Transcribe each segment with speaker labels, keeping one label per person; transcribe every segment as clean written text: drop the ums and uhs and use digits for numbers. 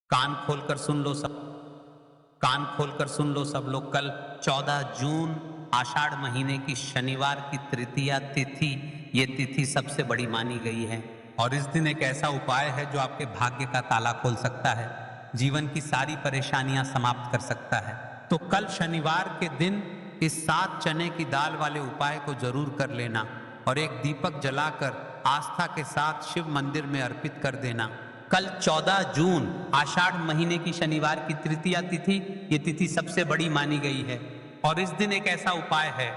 Speaker 1: कान खोलकर सुन लो सब, कान खोलकर सुन लो सब लोग। कल 14 जून आषाढ़ महीने की शनिवार की तृतीया तिथि, ये तिथि सबसे बड़ी मानी गई है। और इस दिन एक ऐसा उपाय है जो आपके भाग्य का ताला खोल सकता है, जीवन की सारी परेशानियां समाप्त कर सकता है। तो कल शनिवार के दिन इस 7 चने की दाल वाले उपाय को जरूर कर लेना और एक दीपक जलाकर आस्था के साथ शिव मंदिर में अर्पित कर देना। कल 14 जून आषाढ़ महीने की शनिवार की तृतीया तिथि, ये तिथि सबसे बड़ी मानी गई है। और इस दिन एक ऐसा उपाय है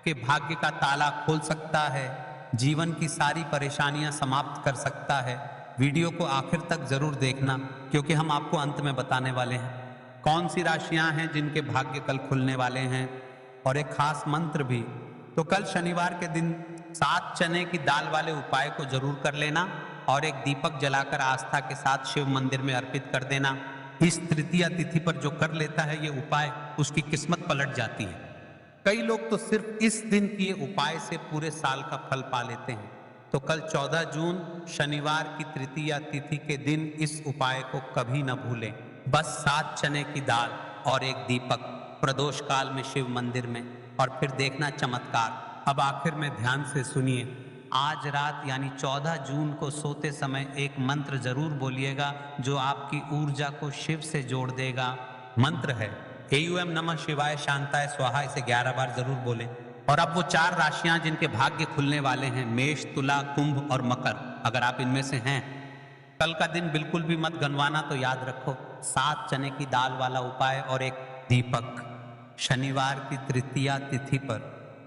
Speaker 1: कि भाग्य का ताला खोल सकता है, जीवन की सारी परेशानियां समाप्त कर सकता है। वीडियो को आखिर तक जरूर देखना, क्योंकि हम आपको अंत में बताने वाले हैं कौन सी राशियां हैं जिनके भाग्य कल खुलने वाले हैं, और एक खास मंत्र भी। तो कल शनिवार के दिन 7 चने की दाल वाले उपाय को जरूर कर लेना और एक दीपक जलाकर आस्था के साथ शिव मंदिर में अर्पित कर देना। इस तृतीया तिथि पर जो कर लेता है ये उपाय, उसकी किस्मत पलट जाती है। कई लोग तो सिर्फ इस दिन किए उपाय से पूरे साल का फल पा लेते हैं। तो कल 14 जून शनिवार की तृतीया तिथि के दिन इस उपाय को कभी न भूलें। बस 7 चने की दाल और एक दीपक प्रदोष काल में शिव मंदिर में, और फिर देखना चमत्कार। अब आखिर में ध्यान से सुनिए। आज रात यानी 14 जून को सोते समय एक मंत्र जरूर बोलिएगा जो आपकी ऊर्जा को शिव से जोड़ देगा। मंत्र है एयूएम नमः शिवाय शांताय स्वाहा। इसे 11 बार जरूर बोलें। और अब वो 4 राशियां जिनके भाग्य खुलने वाले हैं, मेष, तुला, कुंभ और मकर, अगर आप इनमें से हैं, कल का दिन बिल्कुल भी मत गंवाना। तो याद रखो 7 चने की दाल वाला उपाय और एक दीपक शनिवार की तृतीया तिथि पर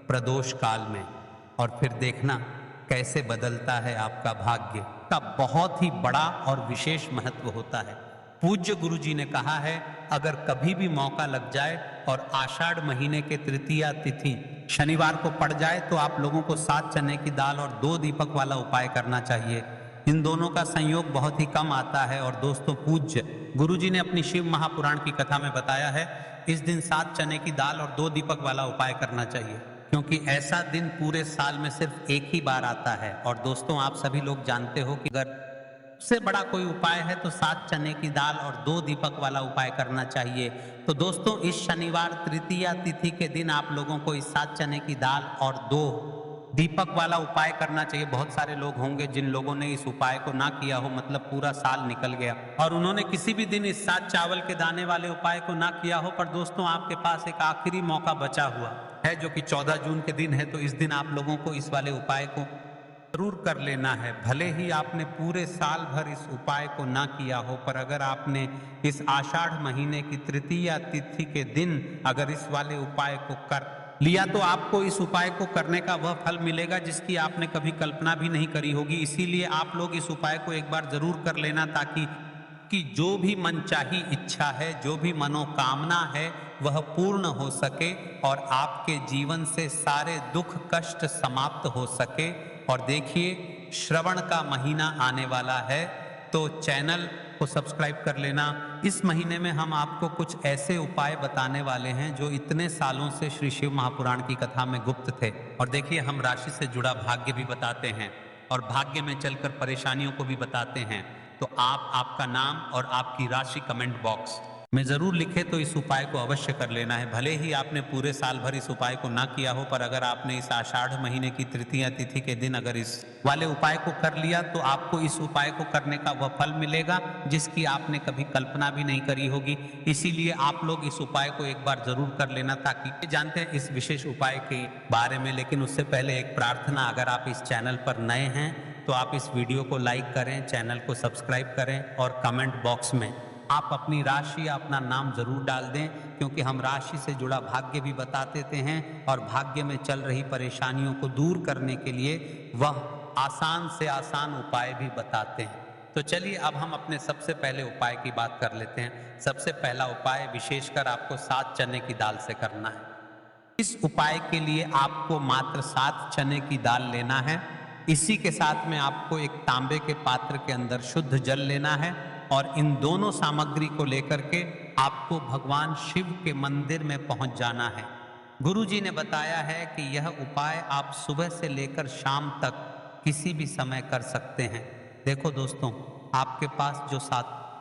Speaker 1: प्रदोष काल में, और फिर देखना कैसे बदलता है आपका भाग्य। का बहुत ही बड़ा और विशेष महत्व होता है। पूज्य गुरु जी ने कहा है, अगर कभी भी मौका लग जाए और आषाढ़ महीने के तृतीया तिथि शनिवार को पड़ जाए तो आप लोगों को 7 चने की दाल और 2 दीपक वाला उपाय करना चाहिए। इन दोनों का संयोग बहुत ही कम आता है। और दोस्तों, पूज्य गुरु जी ने अपनी शिव महापुराण की कथा में बताया है, इस दिन 7 चने की दाल और 2 दीपक वाला उपाय करना चाहिए, क्योंकि ऐसा दिन पूरे साल में सिर्फ एक ही बार आता है। और दोस्तों, आप सभी लोग जानते हो कि अगर उससे बड़ा कोई उपाय है तो 7 चने की दाल और 2 दीपक वाला उपाय करना चाहिए। तो दोस्तों, इस शनिवार तृतीया तिथि के दिन आप लोगों को इस 7 चने की दाल और 2 दीपक वाला उपाय करना चाहिए। बहुत सारे लोग होंगे जिन लोगों ने इस उपाय को ना किया हो, मतलब पूरा साल निकल गया और उन्होंने किसी भी दिन इस 7 चावल के दाने वाले उपाय को ना किया हो। पर दोस्तों, आपके पास एक आखिरी मौका बचा हुआ है जो कि 14 जून के दिन है। तो इस दिन आप लोगों को इस वाले उपाय को जरूर कर लेना है। भले ही आपने पूरे साल भर इस उपाय को ना किया हो, पर अगर आपने इस आषाढ़ महीने की तृतीया तिथि के दिन अगर इस वाले उपाय को कर लिया तो आपको इस उपाय को करने का वह फल मिलेगा जिसकी आपने कभी कल्पना भी नहीं करी होगी। इसीलिए आप लोग इस उपाय को एक बार जरूर कर लेना, ताकि जो भी मनचाही इच्छा है, जो भी मनोकामना है, वह पूर्ण हो सके और आपके जीवन से सारे दुख कष्ट समाप्त हो सके। और देखिए, श्रवण का महीना आने वाला है, तो चैनल को सब्सक्राइब कर लेना। इस महीने में हम आपको कुछ ऐसे उपाय बताने वाले हैं जो इतने सालों से श्री शिव महापुराण की कथा में गुप्त थे। और देखिए, हम राशि से जुड़ा भाग्य भी बताते हैं और भाग्य में चलकर परेशानियों को भी बताते हैं। तो आप आपका नाम और आपकी राशि कमेंट बॉक्स में जरूर लिखे, तो इस उपाय को अवश्य कर लेना है। भले ही आपने पूरे साल भर इस उपाय को ना किया हो, पर अगर आपने इस आषाढ़ महीने की तृतीया तिथि के दिन अगर इस वाले उपाय को कर लिया तो आपको इस उपाय को करने का वह फल मिलेगा जिसकी आपने कभी कल्पना भी नहीं करी होगी। इसीलिए आप लोग इस उपाय को एक बार जरूर कर लेना, ताकि जानते हैं इस विशेष उपाय के बारे में। लेकिन उससे पहले एक प्रार्थना, अगर आप इस चैनल पर नए हैं तो आप इस वीडियो को लाइक करें, चैनल को सब्सक्राइब करें और कमेंट बॉक्स में आप अपनी राशि या अपना नाम जरूर डाल दें, क्योंकि हम राशि से जुड़ा भाग्य भी बता देते हैं और भाग्य में चल रही परेशानियों को दूर करने के लिए वह आसान से आसान उपाय भी बताते हैं। तो चलिए, अब हम अपने सबसे पहले उपाय की बात कर लेते हैं। सबसे पहला उपाय विशेषकर आपको 7 चने की दाल से करना है। इस उपाय के लिए आपको मात्र 7 चने की दाल लेना है। इसी के साथ में आपको एक तांबे के पात्र के अंदर शुद्ध जल लेना है और इन दोनों सामग्री को लेकर के आपको भगवान शिव के मंदिर में पहुंच जाना है। गुरु जी ने बताया है कि यह उपाय आप सुबह से लेकर शाम तक किसी भी समय कर सकते हैं। देखो दोस्तों, आपके पास जो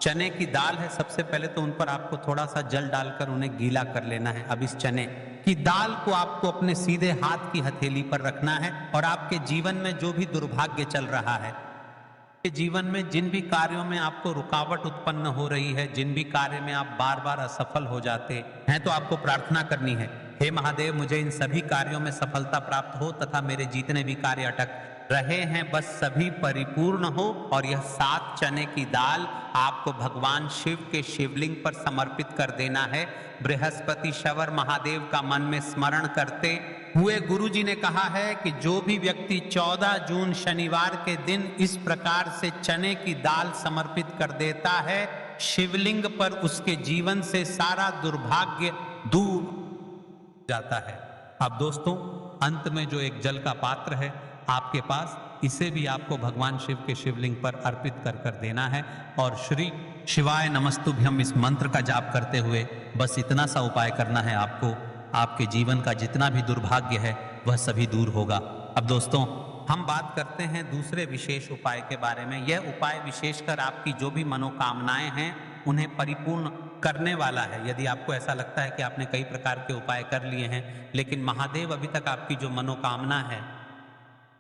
Speaker 1: चने की दाल है, सबसे पहले तो उन पर आपको थोड़ा सा जल डालकर उन्हें गीला कर लेना है। अब इस चने की दाल को आपको अपने सीधे हाथ की हथेली पर रखना है और आपके जीवन में जो भी दुर्भाग्य चल रहा है, के जीवन में जिन भी कार्यों में आपको रुकावट उत्पन्न हो रही है, जिन भी कार्य में आप बार बार असफल हो जाते हैं, तो आपको प्रार्थना करनी है, हे महादेव मुझे इन सभी कार्यों में सफलता प्राप्त हो तथा मेरे जितने भी कार्य अटक रहे हैं बस सभी परिपूर्ण हो। और यह 7 चने की दाल आपको भगवान शिव के शिवलिंग पर समर्पित कर देना है। बृहस्पति शवर महादेव का मन में स्मरण करते हुए गुरुजी ने कहा है कि जो भी व्यक्ति 14 जून शनिवार के दिन इस प्रकार से चने की दाल समर्पित कर देता है शिवलिंग पर, उसके जीवन से सारा दुर्भाग्य दूर जाता है। अब दोस्तों अंत में जो एक जल का पात्र है आपके पास, इसे भी आपको भगवान शिव के शिवलिंग पर अर्पित कर देना है और श्री शिवाय नमस्तुभ्यम इस मंत्र का जाप करते हुए बस इतना सा उपाय करना है आपको, आपके जीवन का जितना भी दुर्भाग्य है वह सभी दूर होगा। अब दोस्तों हम बात करते हैं दूसरे विशेष उपाय के बारे में। यह उपाय विशेषकर आपकी जो भी मनोकामनाएं हैं उन्हें परिपूर्ण करने वाला है। यदि आपको ऐसा लगता है कि आपने कई प्रकार के उपाय कर लिए हैं लेकिन महादेव अभी तक आपकी जो मनोकामना है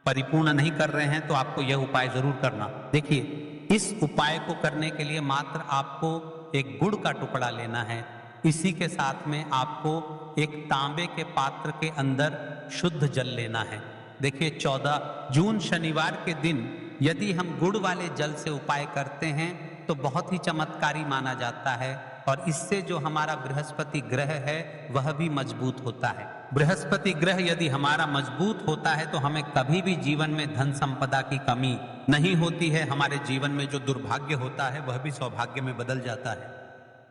Speaker 1: परिपूर्ण नहीं कर रहे हैं, तो आपको यह उपाय जरूर करना। देखिए इस उपाय को करने के लिए मात्र आपको एक गुड़ का टुकड़ा लेना है। इसी के साथ में आपको एक तांबे के पात्र के अंदर शुद्ध जल लेना है। देखिए 14 जून शनिवार के दिन यदि हम गुड़ वाले जल से उपाय करते हैं तो बहुत ही चमत्कारी माना जाता है और इससे जो हमारा बृहस्पति ग्रह है वह भी मजबूत होता है। बृहस्पति ग्रह यदि हमारा मजबूत होता है तो हमें कभी भी जीवन में धन संपदा की कमी नहीं होती है। हमारे जीवन में जो दुर्भाग्य होता है वह भी सौभाग्य में बदल जाता है।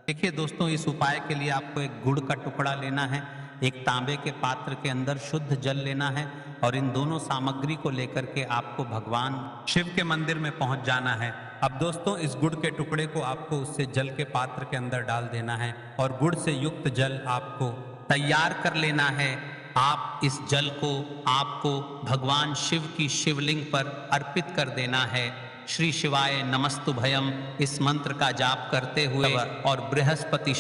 Speaker 1: देखिए दोस्तों इस उपाय के लिए आपको एक गुड़ का टुकड़ा लेना है, एक तांबे के पात्र के अंदर शुद्ध जल लेना है और इन दोनों सामग्री को लेकर के आपको भगवान शिव के मंदिर में पहुंच जाना है। अब दोस्तों इस गुड़ के टुकड़े को आपको उससे जल के पात्र के अंदर डाल देना है और गुड़ से युक्त जल आपको तैयार कर लेना है। आप इस जल को आपको भगवान शिव की शिवलिंग पर अर्पित कर देना है। श्री शिवाय नमस्तुभयम इस मंत्र का जाप करते हुए और बृहस्पति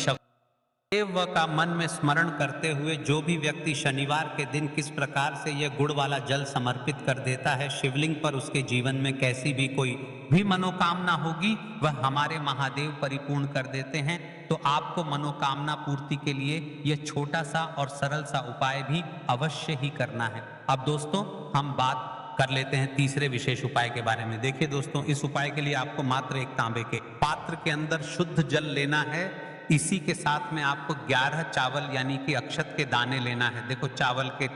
Speaker 1: देव का मन में स्मरण करते हुए जो भी व्यक्ति शनिवार के दिन किस प्रकार से यह गुड़ वाला जल समर्पित कर देता है शिवलिंग पर, उसके जीवन में कैसी भी कोई भी मनोकामना होगी वह हमारे महादेव परिपूर्ण कर देते हैं। तो आपको मनोकामना पूर्ति के लिए यह छोटा सा और सरल सा उपाय भी अवश्य ही करना है। अब दोस्तों हम बात कर लेते हैं तीसरे विशेष उपाय के बारे में। देखिए दोस्तों इस उपाय के लिए आपको मात्र एक तांबे के पात्र के अंदर शुद्ध जल लेना है। इसी के साथ में आपको 11 चावल यानी कि अक्षत के दाने लेना है। देखो चावल के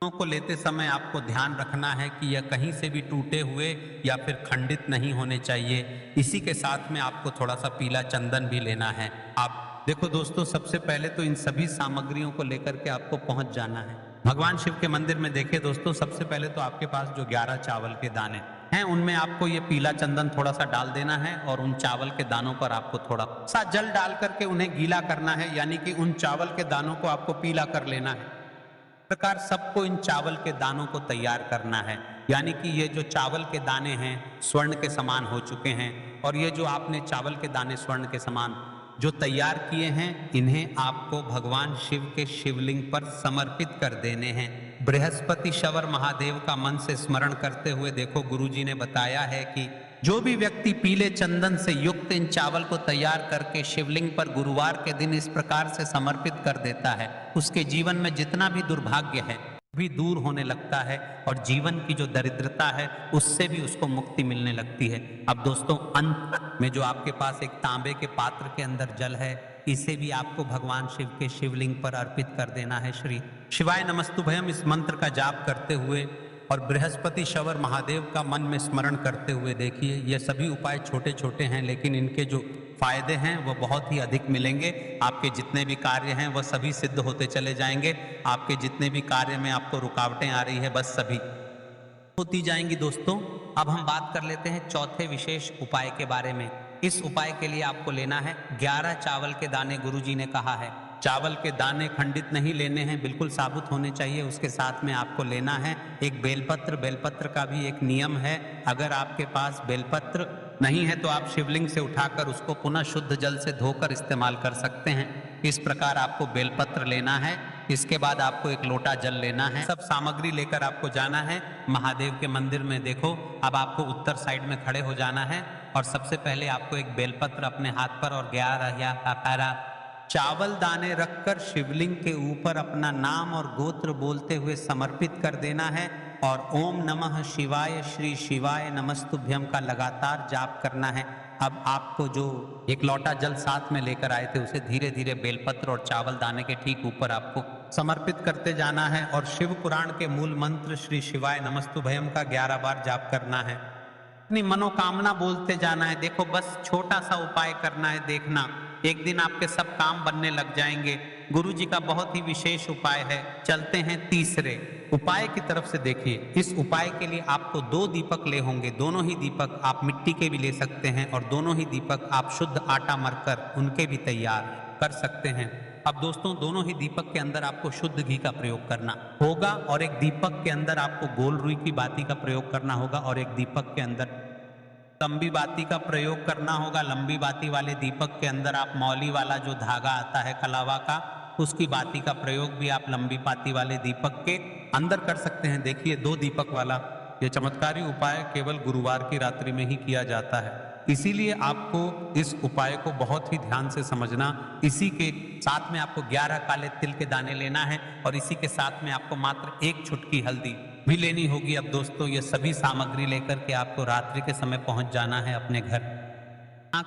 Speaker 1: को लेते समय आपको ध्यान रखना है कि यह कहीं से भी टूटे हुए या फिर खंडित नहीं होने चाहिए। इसी के साथ में आपको थोड़ा सा पीला चंदन भी लेना है। आप देखो दोस्तों सबसे पहले तो इन सभी सामग्रियों को लेकर के आपको पहुंच जाना है भगवान शिव के मंदिर में। देखिए दोस्तों सबसे पहले तो आपके पास जो 11 चावल के दाने हैं उनमें आपको ये पीला चंदन थोड़ा सा डाल देना है और उन चावल के दानों पर आपको थोड़ा सा जल डाल करके उन्हें गीला करना है, यानी कि उन चावल के दानों को आपको पीला कर लेना है। इस प्रकार सबको इन चावल के दानों को तैयार करना है, यानी कि ये जो चावल के दाने हैं स्वर्ण के समान हो चुके हैं और ये जो आपने चावल के दाने स्वर्ण के समान जो तैयार किए हैं इन्हें आपको भगवान शिव के शिवलिंग पर समर्पित कर देने हैं। बृहस्पति शवर महादेव का मन से स्मरण करते हुए देखो गुरुजी ने बताया है कि जो भी व्यक्ति पीले चंदन से युक्त इन चावल को तैयार करके शिवलिंग पर गुरुवार के दिन इस प्रकार से समर्पित कर देता है उसके जीवन में जितना भी दुर्भाग्य है भी दूर होने लगता है और जीवन की जो दरिद्रता है उससे भी उसको मुक्ति मिलने लगती है। अब दोस्तों अंत में जो आपके पास एक तांबे के पात्र के अंदर जल है इसे भी आपको भगवान शिव के शिवलिंग पर अर्पित कर देना है। श्री शिवाय नमस्तुभयम इस मंत्र का जाप करते हुए और बृहस्पति शवर महादेव का मन में स्मरण करते हुए देखिए ये सभी उपाय छोटे छोटे हैं लेकिन इनके जो फायदे हैं वो बहुत ही अधिक मिलेंगे। आपके जितने भी कार्य हैं वह सभी सिद्ध होते चले जाएंगे। आपके जितने भी कार्य में आपको रुकावटें आ रही है बस सभी होती जाएंगी। दोस्तों अब हम बात कर लेते हैं चौथे विशेष उपाय के बारे में। इस उपाय के लिए आपको लेना है 11 चावल के दाने। गुरुजी ने कहा है चावल के दाने खंडित नहीं लेने हैं, बिल्कुल साबुत होने चाहिए। उसके साथ में आपको लेना है एक बेलपत्र। बेलपत्र का भी एक नियम है, अगर आपके पास बेलपत्र नहीं है तो आप शिवलिंग से उठाकर उसको पुनः शुद्ध जल से धोकर इस्तेमाल कर सकते हैं। इस प्रकार आपको बेलपत्र लेना है। इसके बाद आपको एक लोटा जल लेना है। सब सामग्री लेकर आपको जाना है महादेव के मंदिर में। देखो अब आपको उत्तर साइड में खड़े हो जाना है और सबसे पहले आपको एक बेलपत्र अपने हाथ पर और 11 का चावल दाने रखकर शिवलिंग के ऊपर अपना नाम और गोत्र बोलते हुए समर्पित कर देना है और ओम नमः शिवाय श्री शिवाय नमस्तुभ्यम का लगातार जाप करना है। अब आपको जो एक लोटा जल साथ में लेकर आए थे उसे धीरे धीरे बेलपत्र और चावल दाने के ठीक ऊपर आपको समर्पित करते जाना है और शिव पुराण के मूल मंत्र श्री शिवाय नमस्तुभ्यम का 11 बार जाप करना है। अपनी मनोकामना बोलते जाना है। देखो बस छोटा सा उपाय करना है, देखना एक दिन आपके सब काम बनने लग जाएंगे। गुरु जी का बहुत ही विशेष उपाय है। चलते हैं तीसरे उपाय की तरफ से। देखिए इस उपाय के लिए आपको 2 दीपक ले होंगे। दोनों ही दीपक आप मिट्टी के भी ले सकते हैं और दोनों ही दीपक आप शुद्ध आटा मरकर उनके भी तैयार कर सकते हैं। अब दोस्तों दोनों ही दीपक के अंदर आपको शुद्ध घी का प्रयोग करना होगा और एक दीपक के अंदर आपको गोल रुई की बाती का प्रयोग करना होगा और एक दीपक के अंदर लंबी बाती का प्रयोग करना होगा। लंबी बाती वाले दीपक के अंदर आप मौली वाला जो धागा आता है कलावा का, उसकी बाती का प्रयोग भी आप लंबी बाती वाले दीपक के अंदर कर सकते हैं। देखिए 2 दीपक वाला ये चमत्कारी उपाय केवल गुरुवार की रात्रि में ही किया जाता है, इसीलिए आपको इस उपाय को बहुत ही ध्यान से समझना। इसी के साथ में आपको 11 काले तिल के दाने लेना है और इसी के साथ में आपको मात्र 1 चुटकी हल्दी भी लेनी होगी। अब दोस्तों ये सभी सामग्री लेकर के आपको रात्रि के समय पहुंच जाना है अपने घर।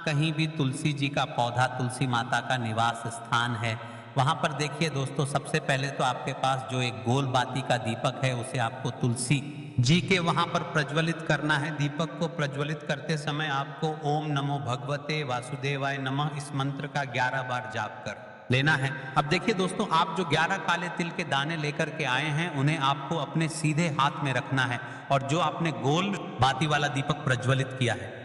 Speaker 1: कहीं भी तुलसी जी का पौधा, तुलसी माता का निवास स्थान है, वहां पर देखिए दोस्तों सबसे पहले तो आपके पास जो एक गोल बाती का दीपक है उसे आपको तुलसी जी के वहां पर प्रज्वलित करना है। दीपक को प्रज्वलित करते समय आपको ओम नमो भगवते वासुदेवाय नमः इस मंत्र का 11 बार जाप कर लेना है। अब देखिए दोस्तों आप जो 11 काले तिल के दाने लेकर के आए हैं उन्हें आपको अपने सीधे हाथ में रखना है और जो आपने गोल बाती वाला दीपक प्रज्वलित किया है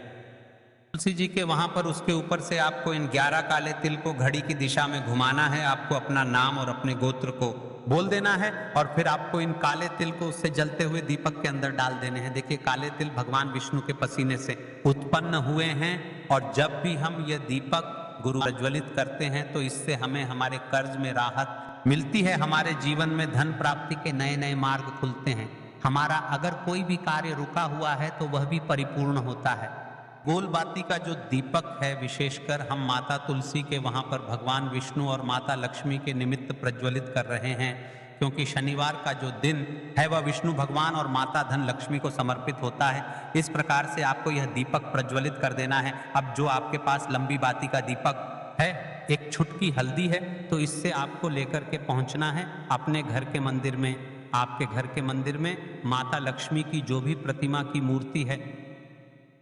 Speaker 1: तुलसी जी के वहां पर, उसके ऊपर से आपको इन 11 काले तिल को घड़ी की दिशा में घुमाना है। आपको अपना नाम और अपने गोत्र को बोल देना है और फिर आपको इन काले तिल को उससे जलते हुए दीपक के अंदर डाल देने हैं। देखिए काले तिल भगवान विष्णु के पसीने से उत्पन्न हुए हैं और जब भी हम ये दीपक गुरु प्रज्वलित करते हैं तो इससे हमें हमारे कर्ज में राहत मिलती है, हमारे जीवन में धन प्राप्ति के नए नए मार्ग खुलते हैं। हमारा अगर कोई भी कार्य रुका हुआ है तो वह भी परिपूर्ण होता है। गोल बाती का जो दीपक है विशेषकर हम माता तुलसी के वहां पर भगवान विष्णु और माता लक्ष्मी के निमित्त प्रज्वलित कर रहे हैं, क्योंकि शनिवार का जो दिन है वह विष्णु भगवान और माता धन लक्ष्मी को समर्पित होता है। इस प्रकार से आपको यह दीपक प्रज्वलित कर देना है। अब जो आपके पास लंबी बाती का दीपक है, एक छुटकी हल्दी है, तो इससे आपको लेकर के पहुंचना है अपने घर के मंदिर में। आपके घर के मंदिर में माता लक्ष्मी की जो भी प्रतिमा की मूर्ति है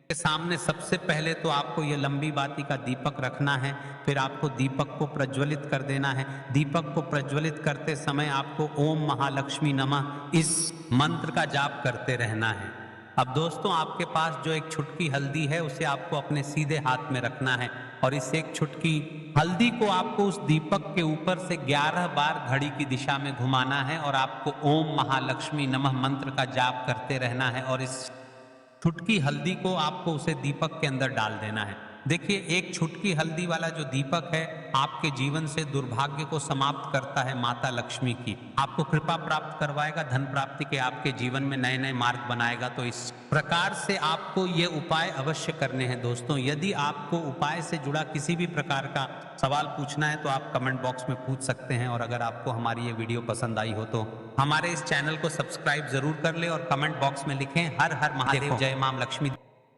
Speaker 1: के सामने सबसे पहले तो आपको ये लंबी बाती का दीपक रखना है। फिर आपको दीपक को प्रज्वलित कर देना है। दीपक को प्रज्वलित करते समय आपको ओम महालक्ष्मी नमः इस मंत्र का जाप करते रहना है। अब दोस्तों आपके पास जो एक छुटकी हल्दी है उसे आपको अपने सीधे हाथ में रखना है और इस एक छुटकी हल्दी को आपको उस दीपक के ऊपर से 11 बार घड़ी की दिशा में घुमाना है और आपको ओम महालक्ष्मी नमः मंत्र का जाप करते रहना है और इस छुटकी हल्दी को आपको उसे दीपक के अंदर डाल देना है। देखिए एक छुटकी हल्दी वाला जो दीपक है आपके जीवन से दुर्भाग्य को समाप्त करता है। माता लक्ष्मी की आपको कृपा प्राप्त करवाएगा, धन प्राप्ति के आपके जीवन में नए नए मार्ग बनाएगा। तो इस प्रकार से आपको ये उपाय अवश्य करने हैं दोस्तों। यदि आपको उपाय से जुड़ा किसी भी प्रकार का सवाल पूछना है तो आप कमेंट बॉक्स में पूछ सकते हैं और अगर आपको हमारी ये वीडियो पसंद आई हो तो हमारे इस चैनल को सब्सक्राइब जरूर कर ले और कमेंट बॉक्स में लिखें हर हर महादेव, जय मां लक्ष्मी।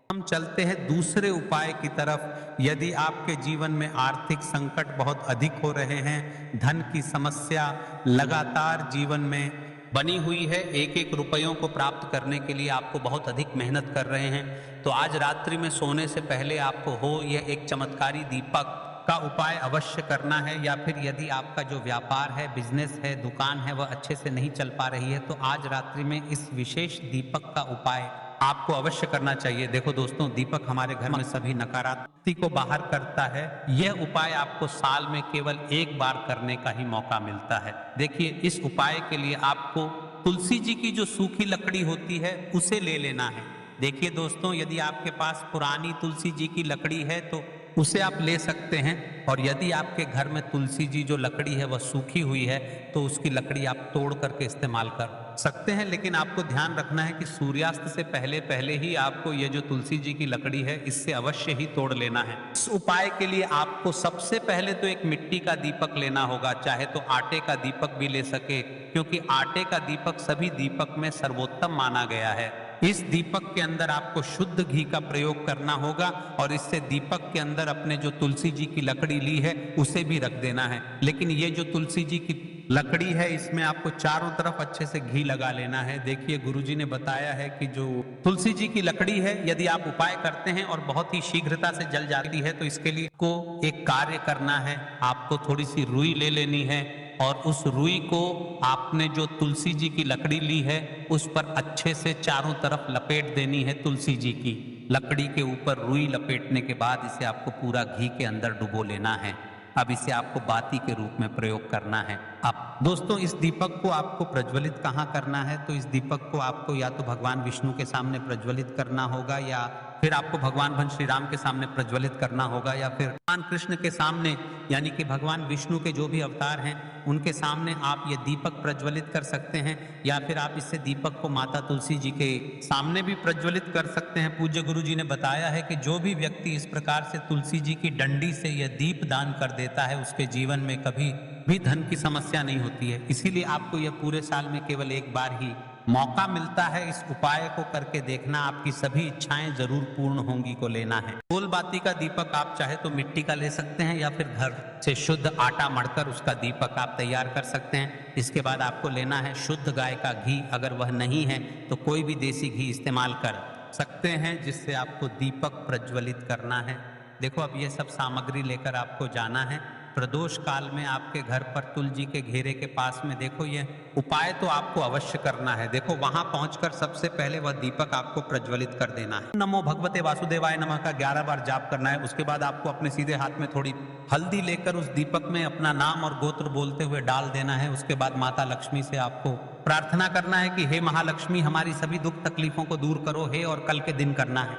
Speaker 1: हम चलते हैं दूसरे उपाय की तरफ। यदि आपके जीवन में आर्थिक संकट बहुत अधिक हो रहे हैं, धन की समस्या लगातार जीवन में बनी हुई है, एक एक रुपयों को प्राप्त करने के लिए आपको बहुत अधिक मेहनत कर रहे हैं, तो आज रात्रि में सोने से पहले आपको हो यह एक चमत्कारी दीपक का उपाय अवश्य करना है। या फिर यदि आपका जो व्यापार है, बिजनेस है, दुकान है, वह अच्छे से नहीं चल पा रही है तो आज रात्रि में इस विशेष दीपक का उपाय आपको अवश्य करना चाहिए। देखो दोस्तों दीपक हमारे घर में सभी नकारात्मकता को बाहर करता है। यह उपाय आपको साल में केवल एक बार करने का ही मौका मिलता है। देखिए इस उपाय के लिए आपको तुलसी जी की जो सूखी लकड़ी होती है उसे ले लेना है देखिए दोस्तों, यदि आपके पास पुरानी तुलसी जी की लकड़ी है तो उसे आप ले सकते हैं, और यदि आपके घर में तुलसी जी जो लकड़ी है वह सूखी हुई है तो उसकी लकड़ी आप तोड़ करके इस्तेमाल कर सकते हैं। लेकिन आपको ध्यान रखना है कि सूर्यास्त से पहले पहले ही आपको ये जो तुलसी जी की लकड़ी है इससे अवश्य ही तोड़ लेना है। इस उपाय के लिए आपको सबसे पहले तो एक मिट्टी का दीपक लेना होगा, चाहे तो आटे का दीपक भी ले सके, क्योंकि आटे का दीपक सभी दीपक में सर्वोत्तम माना गया है। इस दीपक के अंदर आपको शुद्ध घी का प्रयोग करना होगा और इससे दीपक के अंदर अपने जो तुलसी जी की लकड़ी ली है उसे भी रख देना है। लेकिन ये जो तुलसी जी की लकड़ी है इसमें आपको चारों तरफ अच्छे से घी लगा लेना है। देखिए, गुरुजी ने बताया है कि जो तुलसी जी की लकड़ी है यदि आप उपाय करते हैं और बहुत ही शीघ्रता से जल जाती है तो इसके लिए को एक कार्य करना है। आपको थोड़ी सी रुई ले लेनी है और उस रुई को आपने जो तुलसी जी की लकड़ी ली है उस पर अच्छे से चारों तरफ लपेट देनी है। तुलसी जी की लकड़ी के ऊपर रुई लपेटने के बाद इसे आपको पूरा घी के अंदर डुबो लेना है। अब इसे आपको बाती के रूप में प्रयोग करना है। अब दोस्तों, इस दीपक को आपको प्रज्वलित कहाँ करना है? तो इस दीपक को आपको या तो भगवान विष्णु के सामने प्रज्वलित करना होगा, या फिर आपको भगवान श्री राम के सामने प्रज्वलित करना होगा, या फिर भगवान कृष्ण के सामने, यानी कि भगवान विष्णु के जो भी अवतार हैं उनके सामने आप ये दीपक प्रज्वलित कर सकते हैं, या फिर आप इससे दीपक को माता तुलसी जी के सामने भी प्रज्वलित कर सकते हैं। पूज्य गुरु जी ने बताया है कि जो भी व्यक्ति इस प्रकार से तुलसी जी की डंडी से यह दीप दान कर देता है उसके जीवन में कभी भी धन की समस्या नहीं होती है। इसीलिए आपको यह पूरे साल में केवल एक बार ही मौका मिलता है इस उपाय को करके देखना, आपकी सभी इच्छाएं जरूर पूर्ण होंगी को लेना है। गोल बाती का दीपक आप चाहे तो मिट्टी का ले सकते हैं, या फिर घर से शुद्ध आटा मढ़कर उसका दीपक आप तैयार कर सकते हैं। इसके बाद आपको लेना है शुद्ध गाय का घी, अगर वह नहीं है तो कोई भी देसी घी इस्तेमाल कर सकते हैं जिससे आपको दीपक प्रज्वलित करना है। देखो, अब ये सब सामग्री लेकर आपको जाना है प्रदोष काल में आपके घर पर तुलसी के घेरे के पास में। देखो, ये उपाय तो आपको अवश्य करना है। देखो, वहां पहुंचकर सबसे पहले वह दीपक आपको प्रज्वलित कर देना है। नमो भगवते वासुदेवाय नमः का 11 बार जाप करना है। उसके बाद आपको अपने सीधे हाथ में थोड़ी हल्दी लेकर उस दीपक में अपना नाम और गोत्र बोलते हुए डाल देना है। उसके बाद माता लक्ष्मी से आपको प्रार्थना करना है कि हे महालक्ष्मी, हमारी सभी दुख तकलीफों को दूर करो, हे और कल के दिन करना है।